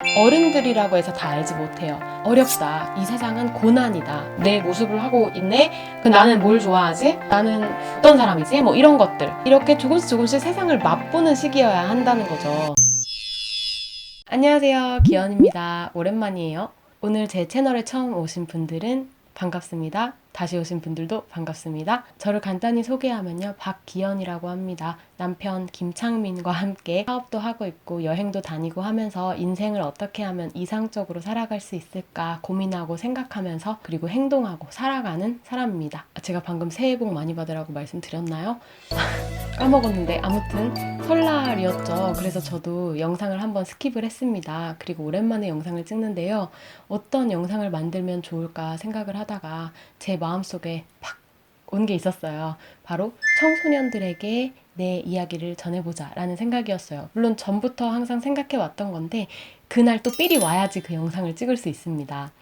어른들이라고 해서 다 알지 못해요. 어렵다. 이 세상은 고난이다. 내 모습을 하고 있네. 나는 뭘 좋아하지? 나는 어떤 사람이지? 뭐 이런 것들. 이렇게 조금씩 세상을 맛보는 시기여야 한다는 거죠. 안녕하세요. 기현입니다. 오랜만이에요. 오늘 제 채널에 처음 오신 분들은 반갑습니다. 다시 오신 분들도 반갑습니다. 저를 간단히 소개하면요. 박기현이라고 합니다. 남편 김창민과 함께 사업도 하고 있고 여행도 다니고 하면서 인생을 어떻게 하면 이상적으로 살아갈 수 있을까 고민하고 생각하면서 그리고 행동하고 살아가는 사람입니다. 제가 방금 새해 복 많이 받으라고 말씀드렸나요? 까먹었는데 아무튼 설날이었죠. 그래서 저도 영상을 한번 스킵을 했습니다. 그리고 오랜만에 영상을 찍는데요. 어떤 영상을 만들면 좋을까 생각을 하다가 제 마음속에 팍 온 게 있었어요. 바로 청소년들에게 내 이야기를 전해보자 라는 생각이었어요. 물론 전부터 항상 생각해 왔던 건데 그날 또 삘이 와야지 그 영상을 찍을 수 있습니다.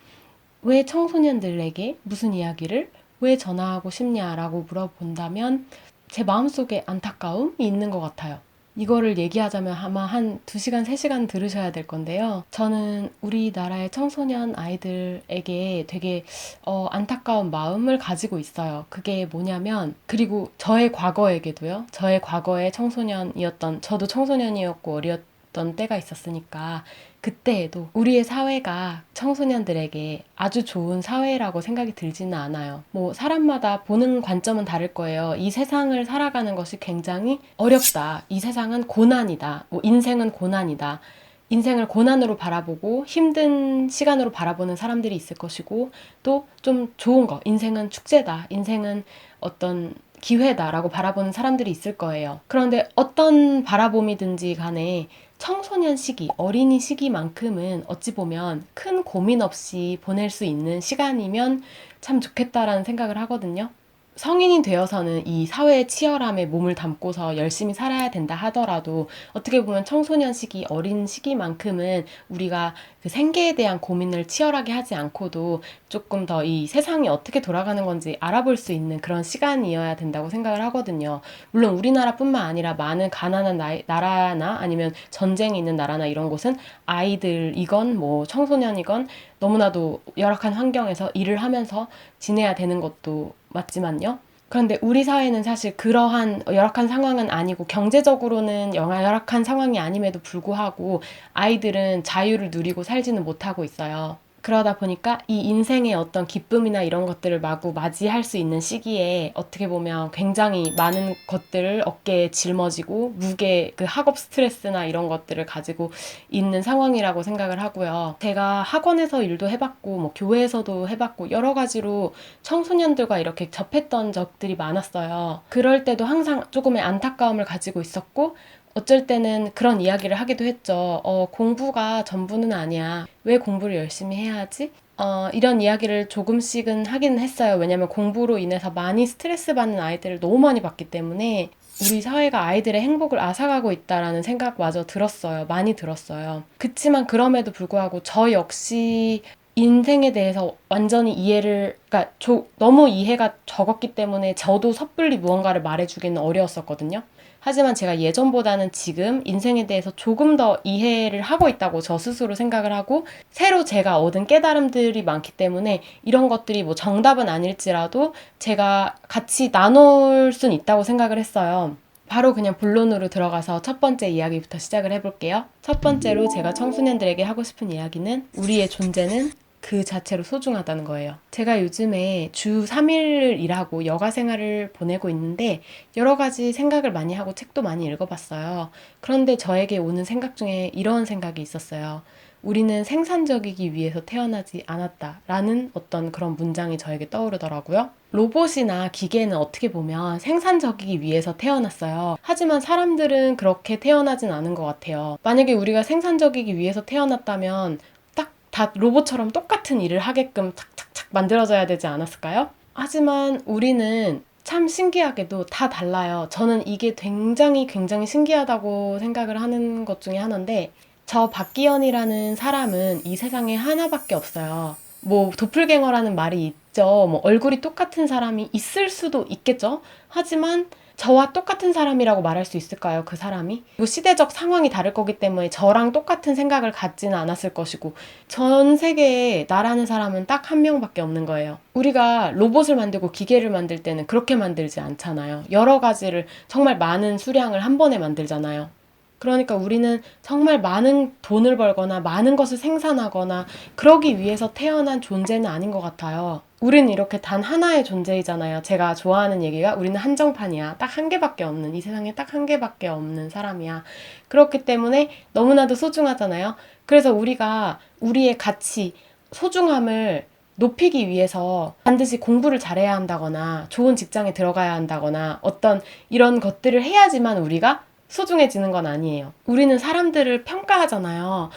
왜 청소년들에게 무슨 이야기를 왜 전하고 싶냐라고 물어본다면 제 마음속에 안타까움이 있는 것 같아요. 이거를 얘기하자면 아마 한 2시간, 3시간 들으셔야 될 건데요. 저는 우리나라의 청소년 아이들에게 되게 안타까운 마음을 가지고 있어요. 그게 뭐냐면, 그리고 저의 과거에게도요. 저의 과거의 청소년이었던, 저도 청소년이었고 어렸던 때가 있었으니까 그때에도 우리의 사회가 청소년들에게 아주 좋은 사회라고 생각이 들지는 않아요. 뭐 사람마다 보는 관점은 다를 거예요. 이 세상을 살아가는 것이 굉장히 어렵다. 이 세상은 고난이다. 뭐 인생은 고난이다. 인생을 고난으로 바라보고 힘든 시간으로 바라보는 사람들이 있을 것이고 또 좀 좋은 거. 인생은 축제다. 인생은 어떤 기회다라고 바라보는 사람들이 있을 거예요. 그런데 어떤 바라봄이든지 간에 청소년 시기, 어린이 시기만큼은 어찌 보면 큰 고민 없이 보낼 수 있는 시간이면 참 좋겠다라는 생각을 하거든요. 성인이 되어서는 이 사회의 치열함에 몸을 담고서 열심히 살아야 된다 하더라도 어떻게 보면 청소년 시기, 어린 시기만큼은 우리가 그 생계에 대한 고민을 치열하게 하지 않고도 조금 더 이 세상이 어떻게 돌아가는 건지 알아볼 수 있는 그런 시간이어야 된다고 생각을 하거든요. 물론 우리나라뿐만 아니라 많은 가난한 나라나 아니면 전쟁이 있는 나라나 이런 곳은 아이들이건 뭐 청소년이건 너무나도 열악한 환경에서 일을 하면서 지내야 되는 것도 맞지만요. 그런데 우리 사회는 사실 그러한 열악한 상황은 아니고 경제적으로는 열악한 상황이 아님에도 불구하고 아이들은 자유를 누리고 살지는 못하고 있어요. 그러다 보니까 이 인생의 어떤 기쁨이나 이런 것들을 마구 맞이할 수 있는 시기에 어떻게 보면 굉장히 많은 것들을 어깨에 짊어지고 무게, 그 학업 스트레스나 이런 것들을 가지고 있는 상황이라고 생각을 하고요. 제가 학원에서 일도 해봤고 뭐 교회에서도 해봤고 여러 가지로 청소년들과 이렇게 접했던 적들이 많았어요. 그럴 때도 항상 조금의 안타까움을 가지고 있었고 어쩔 때는 그런 이야기를 하기도 했죠. 공부가 전부는 아니야. 왜 공부를 열심히 해야 하지? 이런 이야기를 조금씩은 하긴 했어요. 왜냐면 공부로 인해서 많이 스트레스 받는 아이들을 너무 많이 봤기 때문에 우리 사회가 아이들의 행복을 앗아가고 있다라는 생각마저 들었어요. 많이 들었어요. 그치만 그럼에도 불구하고 저 역시 인생에 대해서 완전히 그러니까 너무 이해가 적었기 때문에 저도 섣불리 무언가를 말해주기는 어려웠었거든요. 하지만 제가 예전보다는 지금 인생에 대해서 조금 더 이해를 하고 있다고 저 스스로 생각을 하고 새로 제가 얻은 깨달음들이 많기 때문에 이런 것들이 뭐 정답은 아닐지라도 제가 같이 나눌 순 있다고 생각을 했어요. 바로 그냥 본론으로 들어가서 첫 번째 이야기부터 시작을 해볼게요. 첫 번째로 제가 청소년들에게 하고 싶은 이야기는 우리의 존재는 그 자체로 소중하다는 거예요. 제가 요즘에 주 3일을 일하고 여가 생활을 보내고 있는데 여러 가지 생각을 많이 하고 책도 많이 읽어봤어요. 그런데 저에게 오는 생각 중에 이런 생각이 있었어요. 우리는 생산적이기 위해서 태어나지 않았다라는 어떤 그런 문장이 저에게 떠오르더라고요. 로봇이나 기계는 어떻게 보면 생산적이기 위해서 태어났어요. 하지만 사람들은 그렇게 태어나진 않은 것 같아요. 만약에 우리가 생산적이기 위해서 태어났다면 다 로봇처럼 똑같은 일을 하게끔 착착착 만들어져야 되지 않았을까요? 하지만 우리는 참 신기하게도 다 달라요. 저는 이게 굉장히 신기하다고 생각을 하는 것 중에 하나인데 저 박기현이라는 사람은 이 세상에 하나밖에 없어요. 뭐 도플갱어라는 말이 있죠. 뭐 얼굴이 똑같은 사람이 있을 수도 있겠죠. 하지만 저와 똑같은 사람이라고 말할 수 있을까요? 그 사람이? 그리고 시대적 상황이 다를 거기 때문에 저랑 똑같은 생각을 갖지는 않았을 것이고 전 세계에 나라는 사람은 딱 한 명밖에 없는 거예요. 우리가 로봇을 만들고 기계를 만들 때는 그렇게 만들지 않잖아요. 여러 가지를 정말 많은 수량을 한 번에 만들잖아요. 그러니까 우리는 정말 많은 돈을 벌거나 많은 것을 생산하거나 그러기 위해서 태어난 존재는 아닌 것 같아요. 우리는 이렇게 단 하나의 존재이잖아요. 제가 좋아하는 얘기가 우리는 한정판이야. 딱 한 개밖에 없는, 이 세상에 딱 한 개밖에 없는 사람이야. 그렇기 때문에 너무나도 소중하잖아요. 그래서 우리가 우리의 가치, 소중함을 높이기 위해서 반드시 공부를 잘해야 한다거나 좋은 직장에 들어가야 한다거나 어떤 이런 것들을 해야지만 우리가 소중해지는 건 아니에요. 우리는 사람들을 평가하잖아요.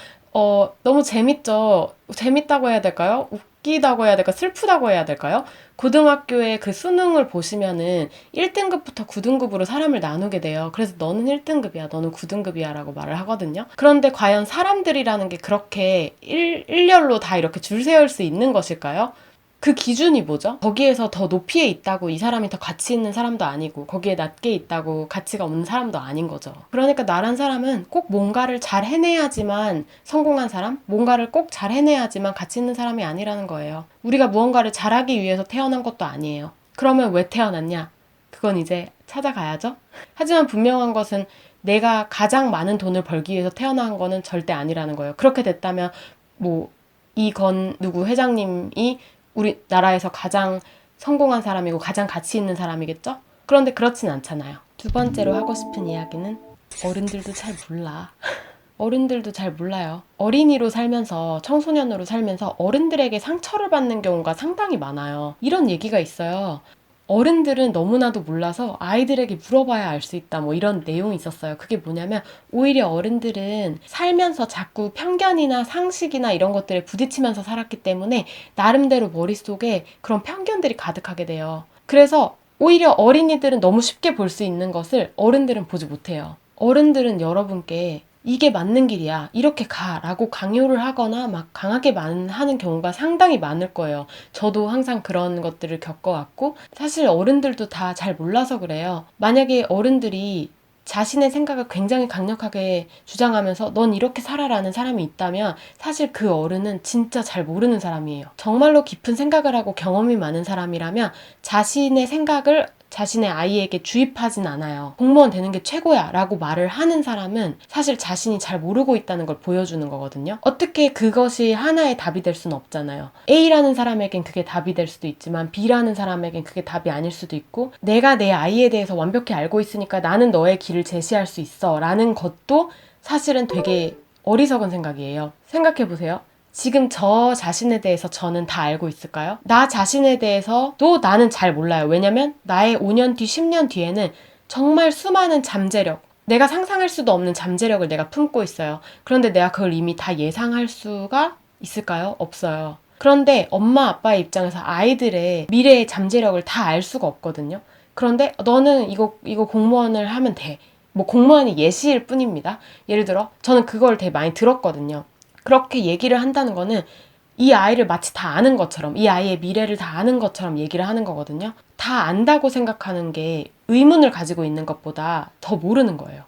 너무 재밌죠? 재밌다고 해야 될까요? 웃기다고 해야 될까? 슬프다고 해야 될까요? 고등학교의 그 수능을 보시면은 1등급부터 9등급으로 사람을 나누게 돼요. 그래서 너는 1등급이야, 너는 9등급이야 라고 말을 하거든요. 그런데 과연 사람들이라는 게 그렇게 일렬로 다 이렇게 줄 세울 수 있는 것일까요? 그 기준이 뭐죠? 거기에서 더 높이에 있다고 이 사람이 더 가치 있는 사람도 아니고 거기에 낮게 있다고 가치가 없는 사람도 아닌 거죠. 그러니까 나란 사람은 꼭 뭔가를 잘 해내야지만 성공한 사람? 뭔가를 꼭 잘 해내야지만 가치 있는 사람이 아니라는 거예요. 우리가 무언가를 잘하기 위해서 태어난 것도 아니에요. 그러면 왜 태어났냐? 그건 이제 찾아가야죠. 하지만 분명한 것은 내가 가장 많은 돈을 벌기 위해서 태어난 거는 절대 아니라는 거예요. 그렇게 됐다면 이건 누구 회장님이 우리나라에서 가장 성공한 사람이고 가장 가치 있는 사람이겠죠? 그런데 그렇진 않잖아요. 두 번째로 하고 싶은 이야기는 어른들도 잘 몰라. 어른들도 잘 몰라요. 어린이로 살면서 청소년으로 살면서 어른들에게 상처를 받는 경우가 상당히 많아요. 이런 얘기가 있어요. 어른들은 너무나도 몰라서 아이들에게 물어봐야 알 수 있다 이런 내용이 있었어요. 그게 뭐냐면 오히려 어른들은 살면서 자꾸 편견이나 상식이나 이런 것들에 부딪히면서 살았기 때문에 나름대로 머릿속에 그런 편견들이 가득하게 돼요. 그래서 오히려 어린이들은 너무 쉽게 볼 수 있는 것을 어른들은 보지 못해요. 어른들은 여러분께 이게 맞는 길이야, 이렇게 가 라고 강요를 하거나 막 강하게 하는 경우가 상당히 많을 거예요. 저도 항상 그런 것들을 겪어왔고 사실 어른들도 다 잘 몰라서 그래요. 만약에 어른들이 자신의 생각을 굉장히 강력하게 주장하면서 넌 이렇게 살아라는 사람이 있다면 사실 그 어른은 진짜 잘 모르는 사람이에요. 정말로 깊은 생각을 하고 경험이 많은 사람이라면 자신의 생각을 자신의 아이에게 주입하진 않아요. 공무원 되는 게 최고야 라고 말을 하는 사람은 사실 자신이 잘 모르고 있다는 걸 보여주는 거거든요. 어떻게 그것이 하나의 답이 될 수는 없잖아요. A라는 사람에겐 그게 답이 될 수도 있지만 B라는 사람에겐 그게 답이 아닐 수도 있고 내가 내 아이에 대해서 완벽히 알고 있으니까 나는 너의 길을 제시할 수 있어 라는 것도 사실은 되게 어리석은 생각이에요. 생각해보세요. 지금 저 자신에 대해서 저는 다 알고 있을까요? 나 자신에 대해서도 나는 잘 몰라요. 왜냐면 나의 5년 뒤, 10년 뒤에는 정말 수많은 잠재력, 내가 상상할 수도 없는 잠재력을 내가 품고 있어요. 그런데 내가 그걸 이미 다 예상할 수가 있을까요? 없어요. 그런데 엄마 아빠의 입장에서 아이들의 미래의 잠재력을 다 알 수가 없거든요. 그런데 너는 이거 공무원을 하면 돼. 공무원이 예시일 뿐입니다. 예를 들어 저는 그걸 되게 많이 들었거든요. 그렇게 얘기를 한다는 거는 이 아이를 마치 다 아는 것처럼, 이 아이의 미래를 다 아는 것처럼 얘기를 하는 거거든요. 다 안다고 생각하는 게 의문을 가지고 있는 것보다 더 모르는 거예요.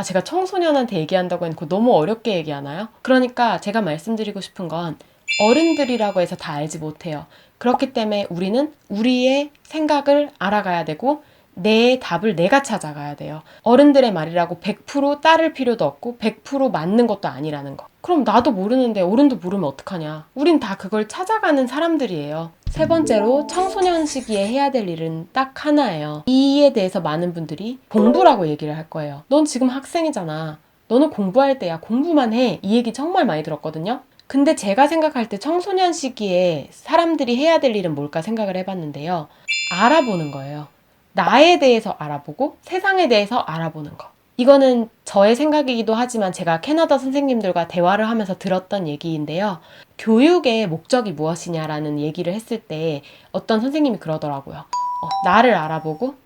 제가 청소년한테 얘기한다고 해놓고 너무 어렵게 얘기하나요? 그러니까 제가 말씀드리고 싶은 건 어른들이라고 해서 다 알지 못해요. 그렇기 때문에 우리는 우리의 생각을 알아가야 되고 내 답을 내가 찾아가야 돼요. 어른들의 말이라고 100% 따를 필요도 없고 100% 맞는 것도 아니라는 거. 그럼 나도 모르는데 어른도 모르면 어떡하냐. 우린 다 그걸 찾아가는 사람들이에요. 세 번째로 청소년 시기에 해야 될 일은 딱 하나예요. 이에 대해서 많은 분들이 공부라고 얘기를 할 거예요. 넌 지금 학생이잖아. 너는 공부할 때야. 공부만 해. 이 얘기 정말 많이 들었거든요. 근데 제가 생각할 때 청소년 시기에 사람들이 해야 될 일은 뭘까 생각을 해봤는데요. 알아보는 거예요. 나에 대해서 알아보고 세상에 대해서 알아보는 거. 이거는 저의 생각이기도 하지만 제가 캐나다 선생님들과 대화를 하면서 들었던 얘기인데요. 교육의 목적이 무엇이냐라는 얘기를 했을 때 어떤 선생님이 그러더라고요. 나를 알아보고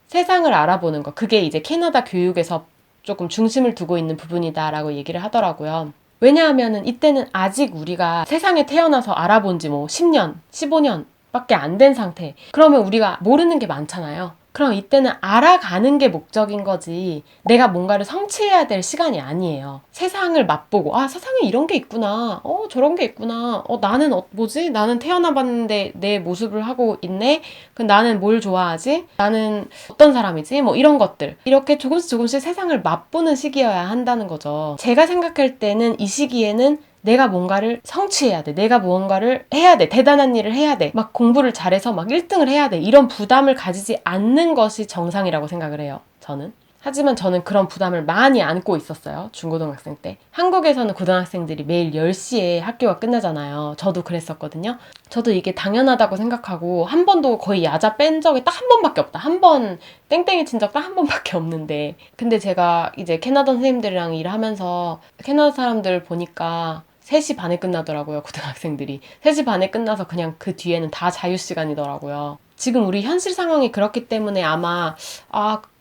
세상을 알아보는 거. 그게 이제 캐나다 교육에서 조금 중심을 두고 있는 부분이다라고 얘기를 하더라고요. 왜냐하면은 이때는 아직 우리가 세상에 태어나서 알아본 지 10년, 15년 밖에 안 된 상태. 그러면 우리가 모르는 게 많잖아요. 그럼 이때는 알아가는 게 목적인 거지 내가 뭔가를 성취해야 될 시간이 아니에요. 세상을 맛보고 세상에 이런 게 있구나. 저런 게 있구나. 나는 뭐지? 나는 태어나 봤는데 내 모습을 하고 있네. 그럼 나는 뭘 좋아하지? 나는 어떤 사람이지? 뭐 이런 것들. 이렇게 조금씩 조금씩 세상을 맛보는 시기여야 한다는 거죠. 제가 생각할 때는 이 시기에는 내가 뭔가를 성취해야 돼. 내가 무언가를 해야 돼. 대단한 일을 해야 돼. 막 공부를 잘해서 막 1등을 해야 돼. 이런 부담을 가지지 않는 것이 정상이라고 생각을 해요. 저는. 하지만 저는 그런 부담을 많이 안고 있었어요. 중고등학생 때. 한국에서는 고등학생들이 매일 10시에 학교가 끝나잖아요. 저도 그랬었거든요. 저도 이게 당연하다고 생각하고 한 번도 거의 야자 뺀 적이 딱 한 번밖에 없다. 한 번 땡땡이 친 적 딱 한 번밖에 없는데 근데 제가 이제 캐나다 선생님들이랑 일하면서 캐나다 사람들 보니까 3시 반에 끝나더라고요. 고등학생들이. 3시 반에 끝나서 그냥 그 뒤에는 다 자유시간이더라고요. 지금 우리 현실 상황이 그렇기 때문에 아마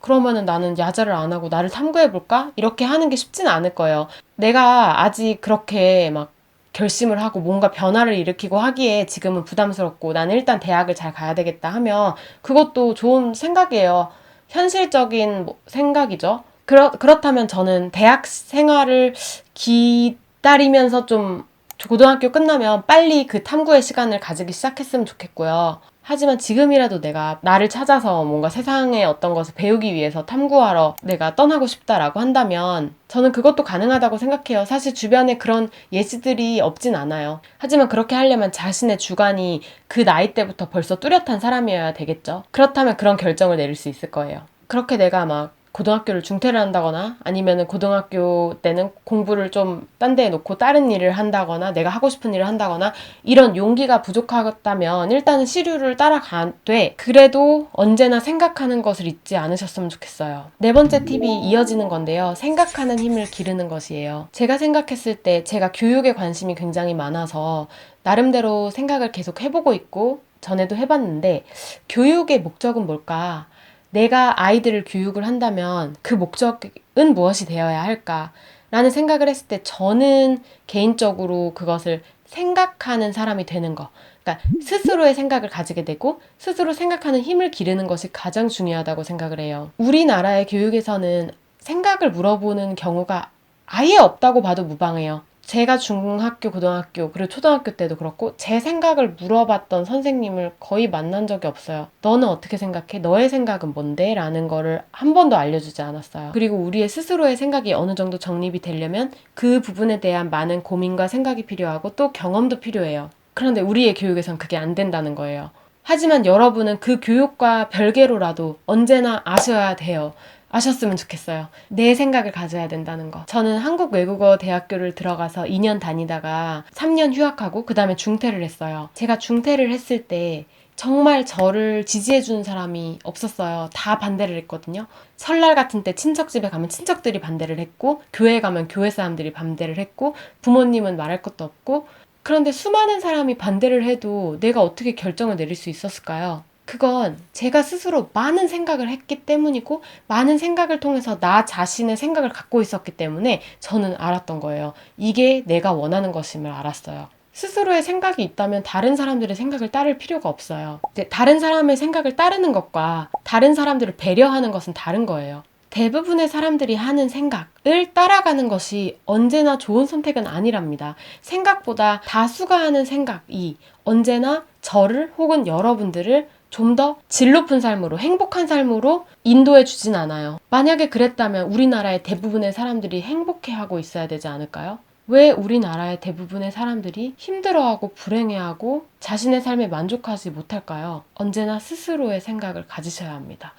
그러면은 나는 야자를 안 하고 나를 탐구해볼까? 이렇게 하는 게 쉽지는 않을 거예요. 내가 아직 그렇게 막 결심을 하고 뭔가 변화를 일으키고 하기에 지금은 부담스럽고 나는 일단 대학을 잘 가야 되겠다 하면 그것도 좋은 생각이에요. 현실적인 생각이죠. 그렇다면 저는 대학 생활을 기다리면서 좀 고등학교 끝나면 빨리 그 탐구의 시간을 가지기 시작했으면 좋겠고요. 하지만 지금이라도 내가 나를 찾아서 뭔가 세상의 어떤 것을 배우기 위해서 탐구하러 내가 떠나고 싶다라고 한다면 저는 그것도 가능하다고 생각해요. 사실 주변에 그런 예시들이 없진 않아요. 하지만 그렇게 하려면 자신의 주관이 그 나이 때부터 벌써 뚜렷한 사람이어야 되겠죠. 그렇다면 그런 결정을 내릴 수 있을 거예요. 그렇게 내가 막 고등학교를 중퇴를 한다거나 아니면은 고등학교 때는 공부를 좀 딴 데에 놓고 다른 일을 한다거나 내가 하고 싶은 일을 한다거나 이런 용기가 부족하다면 일단은 시류를 따라가되 그래도 언제나 생각하는 것을 잊지 않으셨으면 좋겠어요. 네 번째 팁이 이어지는 건데요. 생각하는 힘을 기르는 것이에요. 제가 생각했을 때 제가 교육에 관심이 굉장히 많아서 나름대로 생각을 계속 해보고 있고 전에도 해봤는데 교육의 목적은 뭘까? 내가 아이들을 교육을 한다면 그 목적은 무엇이 되어야 할까? 라는 생각을 했을 때 저는 개인적으로 그것을 생각하는 사람이 되는 거. 그러니까 스스로의 생각을 가지게 되고 스스로 생각하는 힘을 기르는 것이 가장 중요하다고 생각을 해요. 우리나라의 교육에서는 생각을 물어보는 경우가 아예 없다고 봐도 무방해요. 제가 중학교, 고등학교, 그리고 초등학교 때도 그렇고 제 생각을 물어봤던 선생님을 거의 만난 적이 없어요. 너는 어떻게 생각해? 너의 생각은 뭔데? 라는 거를 한 번도 알려주지 않았어요. 그리고 우리의 스스로의 생각이 어느 정도 정립이 되려면 그 부분에 대한 많은 고민과 생각이 필요하고 또 경험도 필요해요. 그런데 우리의 교육에선 그게 안 된다는 거예요. 하지만 여러분은 그 교육과 별개로라도 언제나 아셔야 돼요. 아셨으면 좋겠어요. 내 생각을 가져야 된다는 거. 저는 한국 외국어 대학교를 들어가서 2년 다니다가 3년 휴학하고 그 다음에 중퇴를 했어요. 제가 중퇴를 했을 때 정말 저를 지지해주는 사람이 없었어요. 다 반대를 했거든요. 설날 같은 때 친척집에 가면 친척들이 반대를 했고 교회 가면 교회 사람들이 반대를 했고 부모님은 말할 것도 없고 그런데 수많은 사람이 반대를 해도 내가 어떻게 결정을 내릴 수 있었을까요? 그건 제가 스스로 많은 생각을 했기 때문이고 많은 생각을 통해서 나 자신의 생각을 갖고 있었기 때문에 저는 알았던 거예요. 이게 내가 원하는 것임을 알았어요. 스스로의 생각이 있다면 다른 사람들의 생각을 따를 필요가 없어요. 다른 사람의 생각을 따르는 것과 다른 사람들을 배려하는 것은 다른 거예요. 대부분의 사람들이 하는 생각을 따라가는 것이 언제나 좋은 선택은 아니랍니다. 생각보다 다수가 하는 생각이 언제나 저를 혹은 여러분들을 좀 더 질 높은 삶으로 행복한 삶으로 인도해 주진 않아요. 만약에 그랬다면 우리나라의 대부분의 사람들이 행복해하고 있어야 되지 않을까요? 왜 우리나라의 대부분의 사람들이 힘들어하고 불행해하고 자신의 삶에 만족하지 못할까요? 언제나 스스로의 생각을 가지셔야 합니다.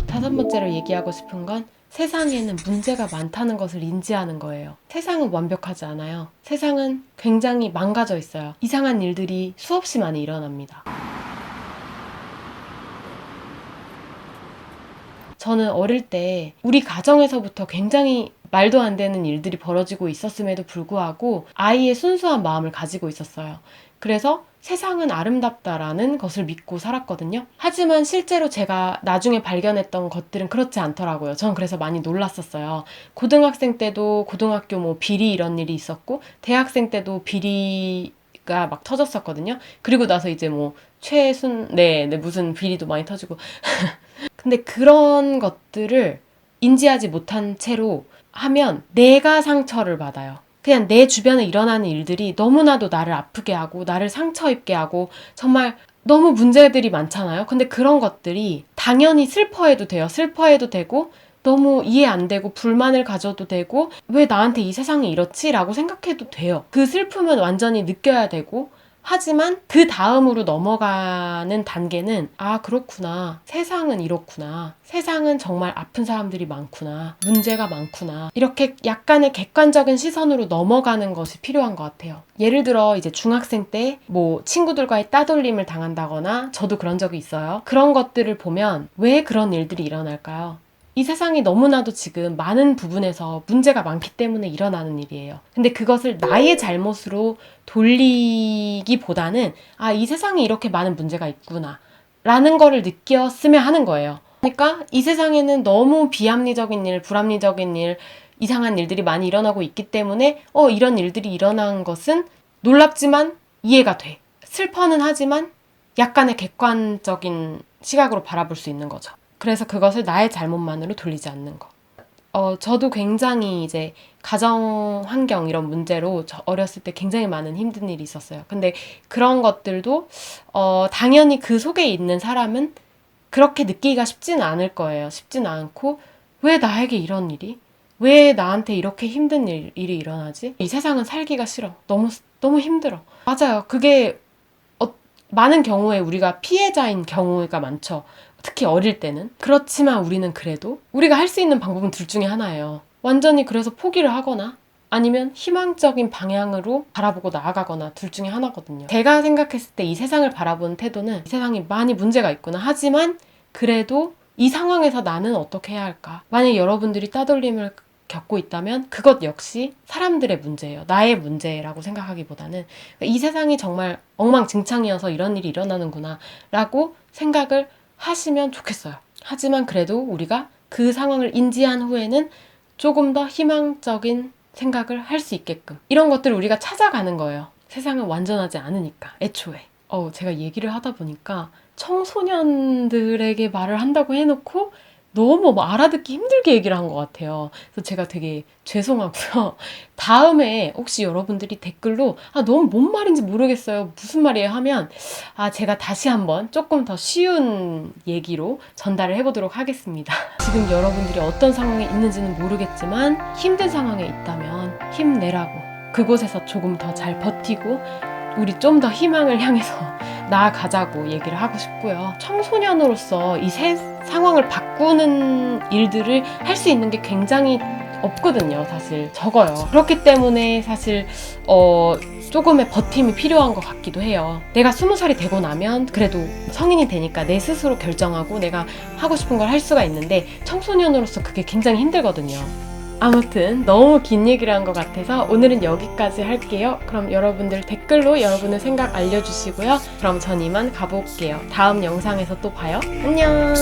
다섯 번째로 얘기하고 싶은 건 세상에는 문제가 많다는 것을 인지하는 거예요. 세상은 완벽하지 않아요. 세상은 굉장히 망가져 있어요. 이상한 일들이 수없이 많이 일어납니다. 저는 어릴 때 우리 가정에서부터 굉장히 말도 안 되는 일들이 벌어지고 있었음에도 불구하고 아이의 순수한 마음을 가지고 있었어요. 그래서 세상은 아름답다라는 것을 믿고 살았거든요. 하지만 실제로 제가 나중에 발견했던 것들은 그렇지 않더라고요. 전 그래서 많이 놀랐었어요. 고등학생 때도 고등학교 비리 이런 일이 있었고 대학생 때도 비리가 비리가 막 터졌었거든요. 그리고 나서 이제 뭐 무슨 비리도 많이 터지고 근데 그런 것들을 인지하지 못한 채로 하면 내가 상처를 받아요. 그냥 내 주변에 일어나는 일들이 너무나도 나를 아프게 하고 나를 상처 입게 하고 정말 너무 문제들이 많잖아요. 근데 그런 것들이 당연히 슬퍼해도 돼요. 슬퍼해도 되고 너무 이해 안 되고 불만을 가져도 되고 왜 나한테 이 세상이 이렇지? 라고 생각해도 돼요. 그 슬픔은 완전히 느껴야 되고 하지만 그 다음으로 넘어가는 단계는 아 그렇구나. 세상은 이렇구나. 세상은 정말 아픈 사람들이 많구나. 문제가 많구나. 이렇게 약간의 객관적인 시선으로 넘어가는 것이 필요한 것 같아요. 예를 들어 이제 중학생 때 뭐 친구들과의 따돌림을 당한다거나 저도 그런 적이 있어요. 그런 것들을 보면 왜 그런 일들이 일어날까요? 이 세상이 너무나도 지금 많은 부분에서 문제가 많기 때문에 일어나는 일이에요. 근데 그것을 나의 잘못으로 돌리기보다는 아, 이 세상에 이렇게 많은 문제가 있구나 라는 거를 느꼈으면 하는 거예요. 그러니까 이 세상에는 너무 비합리적인 일, 불합리적인 일, 이상한 일들이 많이 일어나고 있기 때문에 이런 일들이 일어난 것은 놀랍지만 이해가 돼. 슬퍼는 하지만 약간의 객관적인 시각으로 바라볼 수 있는 거죠. 그래서 그것을 나의 잘못만으로 돌리지 않는 거. 저도 굉장히 이제 가정 환경 이런 문제로 어렸을 때 굉장히 많은 힘든 일이 있었어요. 근데 그런 것들도 당연히 그 속에 있는 사람은 그렇게 느끼기가 쉽지는 않을 거예요. 쉽지는 않고 왜 나에게 이런 일이? 왜 나한테 이렇게 힘든 일이 일어나지? 이 세상은 살기가 싫어. 너무 힘들어. 맞아요. 그게 많은 경우에 우리가 피해자인 경우가 많죠. 특히 어릴 때는. 그렇지만 우리는 그래도 우리가 할 수 있는 방법은 둘 중에 하나예요. 완전히 그래서 포기를 하거나 아니면 희망적인 방향으로 바라보고 나아가거나 둘 중에 하나거든요. 제가 생각했을 때 이 세상을 바라보는 태도는 이 세상이 많이 문제가 있구나. 하지만 그래도 이 상황에서 나는 어떻게 해야 할까? 만약 여러분들이 따돌림을 겪고 있다면 그것 역시 사람들의 문제예요. 나의 문제라고 생각하기보다는 이 세상이 정말 엉망진창이어서 이런 일이 일어나는구나 라고 생각을 하시면 좋겠어요. 하지만 그래도 우리가 그 상황을 인지한 후에는 조금 더 희망적인 생각을 할 수 있게끔 이런 것들을 우리가 찾아가는 거예요. 세상은 완전하지 않으니까 애초에. 제가 얘기를 하다 보니까 청소년들에게 말을 한다고 해놓고 너무 알아듣기 힘들게 얘기를 한 것 같아요. 그래서 제가 되게 죄송하고요. 다음에 혹시 여러분들이 댓글로 너무 뭔 말인지 모르겠어요. 무슨 말이에요? 하면 제가 다시 한번 조금 더 쉬운 얘기로 전달을 해보도록 하겠습니다. 지금 여러분들이 어떤 상황에 있는지는 모르겠지만 힘든 상황에 있다면 힘내라고 그곳에서 조금 더 잘 버티고 우리 좀 더 희망을 향해서 나아가자고 얘기를 하고 싶고요. 청소년으로서 이 상황을 바꾸는 일들을 할 수 있는 게 굉장히 없거든요. 사실 적어요. 그렇기 때문에 사실 조금의 버팀이 필요한 것 같기도 해요. 내가 20살이 되고 나면 그래도 성인이 되니까 내 스스로 결정하고 내가 하고 싶은 걸 할 수가 있는데 청소년으로서 그게 굉장히 힘들거든요. 아무튼 너무 긴 얘기를 한 것 같아서 오늘은 여기까지 할게요. 그럼 여러분들 댓글로 여러분의 생각 알려주시고요. 그럼 전 이만 가볼게요. 다음 영상에서 또 봐요. 안녕.